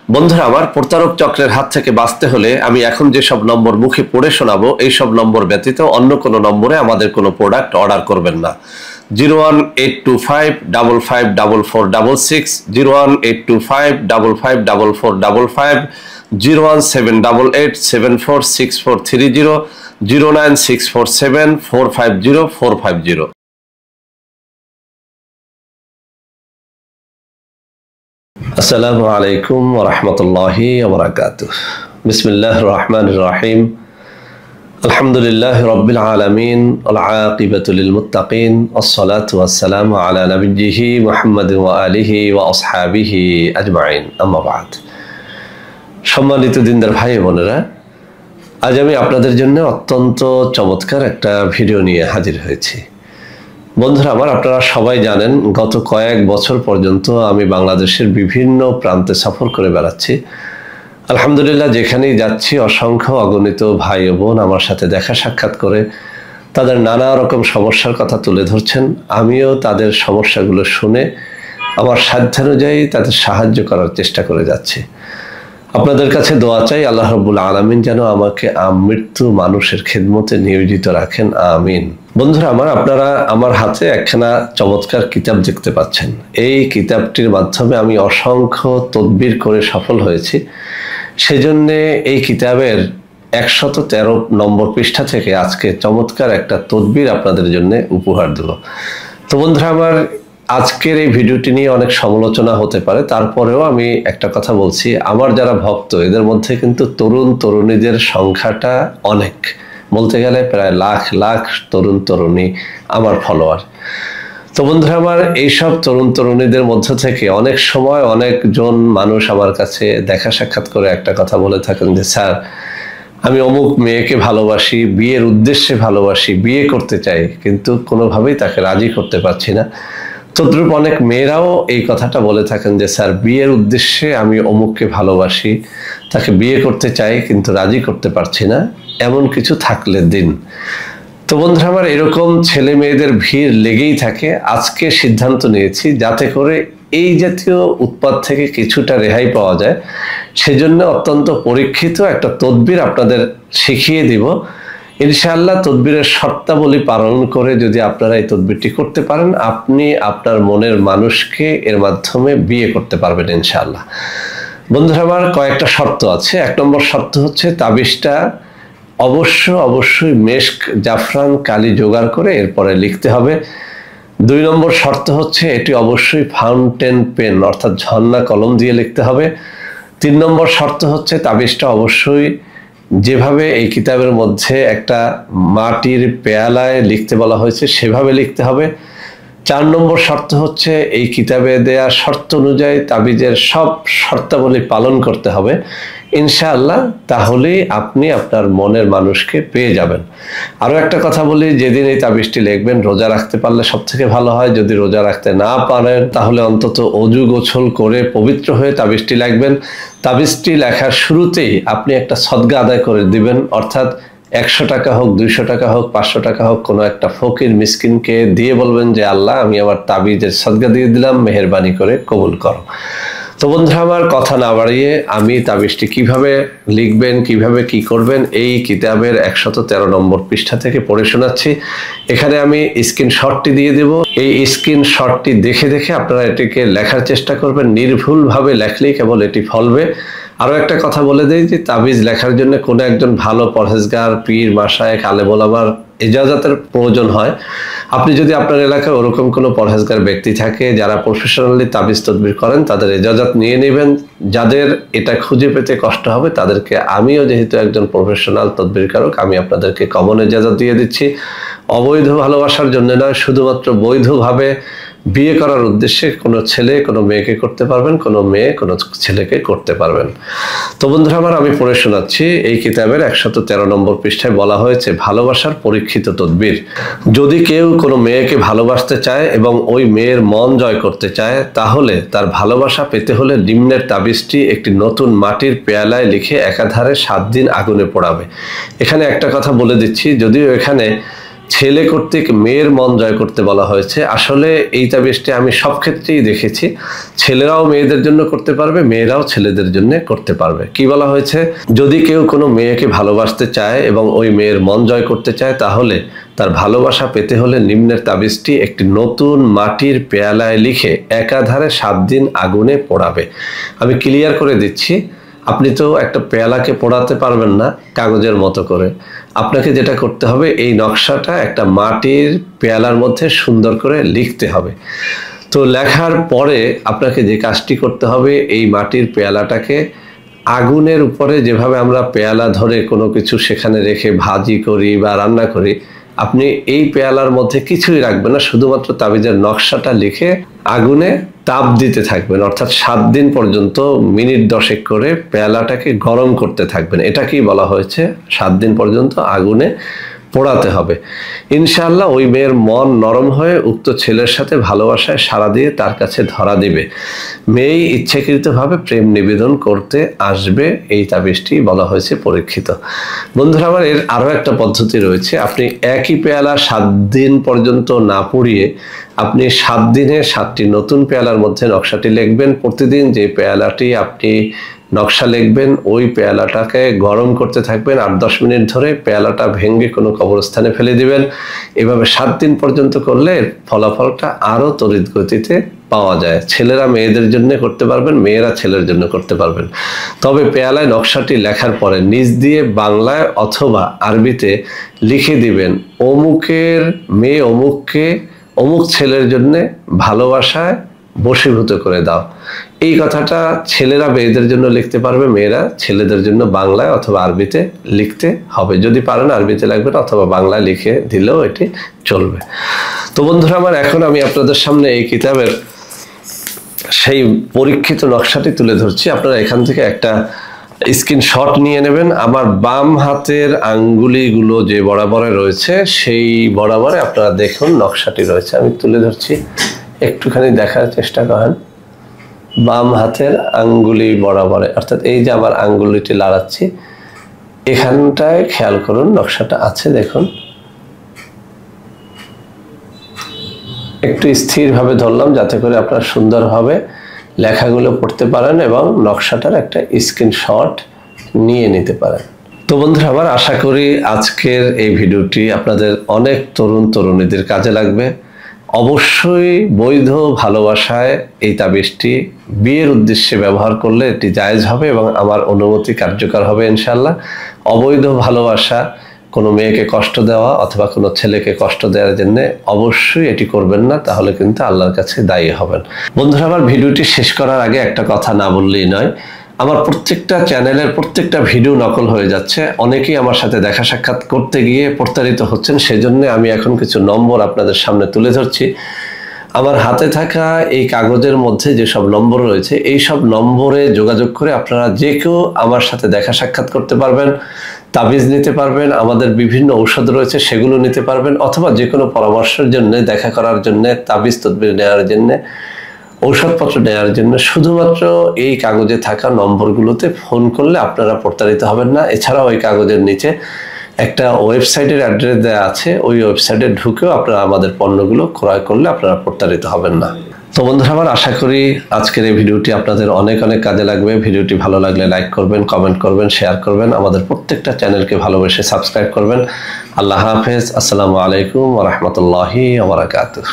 বন্ধুরা আমার, প্রতারক চক্রের হাত থেকে বাঁচতে হলে আমি এখন যে সব নম্বর মুখে পড়ে শোনাবো এই সব নম্বর ব্যতীত অন্য কোনো নম্বরে আমাদের কোনো প্রোডাক্ট অর্ডার করবেন না। 01825554466, 01825554455, 01788746430, 09647450450। আসসালামু আলাইকুম ওয়া রাহমাতুল্লাহি ওয়া বারাকাতুহু। বিসমিল্লাহির রহমানির রহিম। আলহামদুলিল্লাহি রাব্বিল আলামিন ওয়াল আকিবাতু লিল মুত্তাকিন ওয়াসসালাতু ওয়াসসালামু আলা নাবিয়্যিহি মুহাম্মাদিন ওয়া আলিহি ওয়া আসহাবিহি আজমাইন, আম্মা বা'দ। সম্মানিত দিনদার ভাই বোনেরা, আজ আমি আপনাদের জন্য অত্যন্ত চমৎকার একটা ভিডিও নিয়ে হাজির হয়েছি। বন্ধুরা আমার, আপনারা সবাই জানেন গত কয়েক বছর পর্যন্ত আমি বাংলাদেশের বিভিন্ন প্রান্তে সফর করে বেড়াচ্ছি। আলহামদুলিল্লাহ, যেখানেই যাচ্ছি অসংখ্য অগণিত ভাই ও বোন আমার সাথে দেখা সাক্ষাৎ করে তাদের নানা রকম সমস্যার কথা তুলে ধরছেন। আমিও তাদের সমস্যাগুলো শুনে আমার সাধ্যানুযায়ী তাদের সাহায্য করার চেষ্টা করে যাচ্ছি। আপনাদের কাছে দোয়া চাই, আল্লাহ রাব্বুল আলামিন যেন আমাকে আমৃত্যু মানুষের খেদমতে নিয়োজিত রাখেন, আমিন। বন্ধুরা আমার, আপনারা আমার হাতে একখানা চমৎকার কিতাব দেখতে পাচ্ছেন। এই কিতাবটির মাধ্যমে আমি অসংখ্য তদবির করে সফল হয়েছি। সেজন্যে এই কিতাবের 113 নম্বর পৃষ্ঠা থেকে আজকে চমৎকার একটা তদবির আপনাদের জন্য উপহার দেব। তো বন্ধুরা আমার, আজকের এই ভিডিওটি নিয়ে অনেক সমালোচনা হতে পারে, তারপরেও আমি একটা কথা বলছি, আমার যারা ভক্ত এদের মধ্যে কিন্তু তরুণ তরুণীদের সংখ্যাটা অনেক, বলতে গেলে প্রায় লাখ লাখ তরুণ তরুণী আমার ফলোয়ার। তো বন্ধুরা আমার, এইসব তরুণ তরুণীদের মধ্য থেকে অনেক সময় অনেকজন মানুষ আমার কাছে দেখা সাক্ষাৎ করে একটা কথা বলে থাকেন যে, স্যার আমি অমুক মেয়েকে ভালোবাসি, বিয়ের উদ্দেশ্যে ভালোবাসি, বিয়ে করতে চাই, কিন্তু কোনোভাবেই তাকে রাজি করতে পারছি না। তদ্রূপ অনেক মেয়েরাও এই কথাটা বলে থাকেন যে, স্যার বিয়ের উদ্দেশ্যে আমি অমুককে ভালোবাসি, তাকে বিয়ে করতে চাই কিন্তু রাজি করতে পারছি না, এমন কিছু থাকলে দিন। তো বন্ধুরা আমার, এরকম ছেলে মেয়েদের ভিড় লেগেই থাকে। আজকে সিদ্ধান্ত নিয়েছি যাতে করে এই জাতীয় উৎপাত থেকে কিছুটা রেহাই পাওয়া যায়, সেজন্য অত্যন্ত পরীক্ষিত একটা তদবির আপনাদের শিখিয়ে দিব। ইনশাআল্লাহ তদবিরের শর্তাবলী পালন করে যদি আপনারা এই তদবিরটি করতে পারেন, আপনি আপনার মনের মানুষকে এর মাধ্যমে বিয়ে করতে পারবেন ইনশাআল্লাহ। বন্ধুরা আমার, কয়েকটা শর্ত আছে। 1 নম্বর শর্ত হচ্ছে তাবিজটা অবশ্যই মেশক, জাফরান, কালি জোগাড় করে এরপরে লিখতে হবে। 2 নম্বর শর্ত হচ্ছে এটি অবশ্যই ফাউন্টেন পেন অর্থাৎ ঝর্ণা কলম দিয়ে লিখতে হবে। 3 নম্বর শর্ত হচ্ছে তাবিজটা অবশ্যই যেভাবে এই কিতাবের মধ্যে একটা মাটির পেয়ালায় লিখতে বলা হয়েছে সেভাবে লিখতে হবে। 4 নম্বর শর্ত হচ্ছে এই কিতাবে দেয়া শর্ত অনুযায়ী তাবিজের সব শর্তাবলী পালন করতে হবে ইনশাআল্লাহ, তাহলেই আপনি আপনার মনের মানুষকে পেয়ে যাবেন। আরও একটা কথা বলি, যেদিন এই তাবিজটি লিখবেন রোজা রাখতে পারলে সব থেকে ভালো হয়। যদি রোজা রাখতে না পারেন তাহলে অন্তত অজু গোছল করে পবিত্র হয়ে তাবিজটি লিখবেন। তাবিজটি লেখার শুরুতেই আপনি একটা সদকা আদায় করে দিবেন, অর্থাৎ 100 টাকা হোক, 200 টাকা হোক, 500 টাকা হোক, কোনো একটা ফকির মিসকিনকে দিয়ে বলবেন যে, আল্লাহ আমি আমার তাবিজের সদকা দিয়ে দিলাম, মেহেরবানি করে কবুল করো। তো বন্ধুরা আমার, কথা না বাড়িয়ে আমি তাবিজটি কিভাবে লিখবেন, কিভাবে কি করবেন এই কিতাবের 113 নম্বর পৃষ্ঠা থেকে পড়ে শোনাচ্ছি। এখানে আমি স্ক্রিনশটটি দিয়ে দেব। এই স্ক্রিনশটটি দেখে দেখে আপনারা এটিকে লেখার চেষ্টা করবেন। নির্ভুলভাবে লেখলেই কেবল এটি ফলবে। আরও একটা কথা বলে দেই যে, তাবিজ লেখার জন্য কোনো একজন ভালো পরহেজগার, পীর, মাশায়েখ, আলেম ওলামার ইজাজতের প্রয়োজন হয়। আপনি যদি আপনার এলাকায় ওরকম কোনো পরহেজগার ব্যক্তি থাকে যারা প্রফেশনালি তাবিজ তদবির করেন, তাদের ইজাজত নিয়ে নেবেন। যাদের এটা খুঁজে পেতে কষ্ট হবে তাদেরকে, আমিও যেহেতু একজন প্রফেশনাল তদবিরকারক, আমি আপনাদেরকে কমন ইজাজত দিয়ে দিচ্ছি। অবৈধ ভালোবাসার জন্য নয়, শুধুমাত্র বৈধভাবে বিয়ে করার উদ্দেশ্যে কোনো ছেলে কোনো মেয়েকে করতে পারবেন, কোনো মেয়ে কোনো ছেলেকে করতে পারবেন। তো বন্ধুরা আমার, আমি পড়ে শোনাচ্ছি। এই কিতাবের 113 নম্বর পৃষ্ঠায় বলা হয়েছে ভালোবাসার পরীক্ষিত তদবির। যদি কেউ কোনো মেয়েকে ভালোবাসতে চায় এবং ওই মেয়ের মন জয় করতে চায়, তাহলে তার ভালোবাসা পেতে হলে নিম্নের তাবিজটি একটি নতুন মাটির পেয়ালায় লিখে একাধারে 7 দিন আগুনে পোড়াবে। এখানে একটা কথা বলে দিচ্ছি, যদিও এখানে ছেলে কর্তৃক মেয়ের মন জয় করতে বলা হয়েছে। আসলে এই তাবিজটি আমি সব ক্ষেত্রেই দেখেছি, ছেলেরাও মেয়েদের জন্য করতে পারবে, মেয়েরাও ছেলেদের জন্য করতে পারবে। কি বলা হয়েছে, যদি কেউ কোনো মেয়েকে ভালোবাসতে চায় এবং ওই মেয়ের মন জয় করতে চায়, তাহলে তার ভালোবাসা পেতে হলে নিম্নের তাবিজটি একটি নতুন মাটির পেয়ালায় লিখে একাধারে 7 দিন আগুনে পোড়াবে। আমি ক্লিয়ার করে দিচ্ছি, আপনি তো একটা পেয়ালাকে পোড়াতে পারবেন না কাগজের মতো করে। আপনাকে যেটা করতে হবে, এই নকশাটা একটা মাটির পেয়ালার মধ্যে সুন্দর করে লিখতে হবে। তো লেখার পরে আপনাকে যে কাজটি করতে হবে, এই মাটির পেয়ালাটাকে আগুনের উপরে, যেভাবে আমরা পেয়ালা ধরে কোনো কিছু সেখানে রেখে ভাজি করি বা রান্না করি, আপনি এই পেয়ালার মধ্যে কিছুই রাখবেন না, শুধুমাত্র তাবিজের নকশাটা লিখে আগুনে তাপ দিতে থাকবেন। অর্থাৎ 7 দিন পর্যন্ত মিনিট 10 করে পেয়ালাটাকে গরম করতে থাকবেন। এটাকেই বলা হয়েছে 7 দিন পর্যন্ত আগুনে পোড়াতে হবে। ইনশাআল্লাহ ওই মেয়ের মন নরম হয়ে উক্ত ছেলের সাথে ভালোবাসায় সাড়া দিয়ে তার কাছে ধরা দিবে। মেয়ে ইচ্ছাকৃতভাবে প্রেম নিবেদন করতে আসবে। এই তাবিজটি বলা হয়েছে পরীক্ষিত। বন্ধুরা আমার, এর আরও একটা পদ্ধতি রয়েছে। আপনি একই পেয়ালা 7 দিন পর্যন্ত না পুড়িয়ে আপনি 7 দিনে 7টি নতুন পেয়ালার মধ্যে নকশাটি লিখবেন। প্রতিদিন যে পেয়ালাটি আপনি নকশা লিখবেন, ওই পেয়ালাটাকে গরম করতে থাকবেন 8-10 মিনিট ধরে। পেয়ালাটা ভেঙে কোনো কবরস্থানে ফেলে দিবেন। এভাবে 7 দিন পর্যন্ত করলে ফলাফলটা আরও তড়িৎ গতিতে পাওয়া যায়। ছেলেরা মেয়েদের জন্য করতে পারবেন, মেয়েরা ছেলের জন্য করতে পারবেন। তবে পেয়ালায় নকশাটি লেখার পরে নিচ দিয়ে বাংলায় অথবা আরবিতে লিখে দিবেন, অমুকের মেয়ে অমুককে অমুক ছেলের জন্য ভালোবাসায় বশীভূত করে দাও। এই কথাটা ছেলেরা মেয়েদের জন্য লিখতে পারবে, মেয়েরা ছেলেদের জন্য বাংলায় অথবা আরবিতে লিখতে হবে। যদি পারেন আরবিতে লিখবেন অথবা বাংলায় লিখে দিলেও এটি চলবে। তো বন্ধুরা আমার, এখন আমি আপনাদের সামনে এই কিতাবের সেই পরীক্ষিত নকশাটি তুলে ধরছি। আপনারা এখান থেকে একটা স্ক্রিনশট নিয়ে নেবেন। আমার বাম হাতের আঙ্গুলিগুলো যে বরাবরে রয়েছে, সেই বরাবরে আপনারা দেখুন নকশাটি রয়েছে। আমি তুলে ধরছি, একটুখানি দেখার চেষ্টা করেন। বাম হাতের আঙ্গুলি বরাবরে, অর্থাৎ এই যে আমার আঙ্গুলিটি লাড়াচ্ছি, এখানটায় খেয়াল করুন নকশাটা আছে। দেখুন, একটু স্থিরভাবে ধরলাম যাতে করে আপনারা সুন্দরভাবে লেখাগুলো পড়তে পারেন এবং নকশাটার একটা স্ক্রিনশট নিয়ে নিতে পারেন। তো বন্ধুরা আমার, আশা করি আজকের এই ভিডিওটি আপনাদের অনেক তরুণ তরুণীদের কাজে লাগবে। অবশ্যই বৈধ ভালোবাসায় এই তাবিজটি বিয়ের উদ্দেশ্যে ব্যবহার করলে এটি জায়েজ হবে এবং আমার অনুমতি কার্যকর হবে ইনশাআল্লাহ। অবৈধ ভালোবাসা, কোনো মেয়েকে কষ্ট দেওয়া অথবা কোনো ছেলেকে কষ্ট দেওয়ার জন্য অবশ্যই এটি করবেন না, তাহলে কিন্তু আল্লাহর কাছে দায়ী হবেন। বন্ধুরা আমার, ভিডিওটি শেষ করার আগে একটা কথা না বললেই নয়। আমার প্রত্যেকটা চ্যানেলের প্রত্যেকটা ভিডিও নকল হয়ে যাচ্ছে। অনেকেই আমার সাথে দেখা সাক্ষাৎ করতে গিয়ে প্রতারিত হচ্ছেন। সেজন্য আমি এখন কিছু নম্বর আপনাদের সামনে তুলে ধরছি। আমার হাতে থাকা এই কাগজের মধ্যে যেসব নম্বর রয়েছে, এই সব নম্বরে যোগাযোগ করে আপনারা যে কেউ আমার সাথে দেখা সাক্ষাৎ করতে পারবেন, তাবিজ নিতে পারবেন, আমাদের বিভিন্ন ঔষধ রয়েছে সেগুলো নিতে পারবেন, অথবা যে কোনো পরামর্শের জন্য, দেখা করার জন্য, তাবিজ তদবির নেওয়ার জন্য, ঔষধপত্র নেওয়ার জন্য শুধুমাত্র এই কাগজে থাকা নম্বরগুলোতে ফোন করলে আপনারা প্রতারিত হবেন না। এছাড়াও ওই কাগজের নিচে একটা ওয়েবসাইটের অ্যাড্রেস দেওয়া আছে, ওই ওয়েবসাইটে ঢুকেও আপনারা আমাদের পণ্যগুলো ক্রয় করলে আপনারা প্রতারিত হবেন না। তো বন্ধুরা আমার, আশা করি আজকের এই ভিডিওটি আপনাদের অনেক অনেক কাজে লাগবে। ভিডিওটি ভালো লাগলে লাইক করবেন, কমেন্ট করবেন, শেয়ার করবেন, আমাদের প্রত্যেকটা চ্যানেলকে ভালোবেসে সাবস্ক্রাইব করবেন। আল্লাহ হাফেজ। আসসালামু আলাইকুম ওয়া রাহমাতুল্লাহি ওয়া বারাকাতুহু।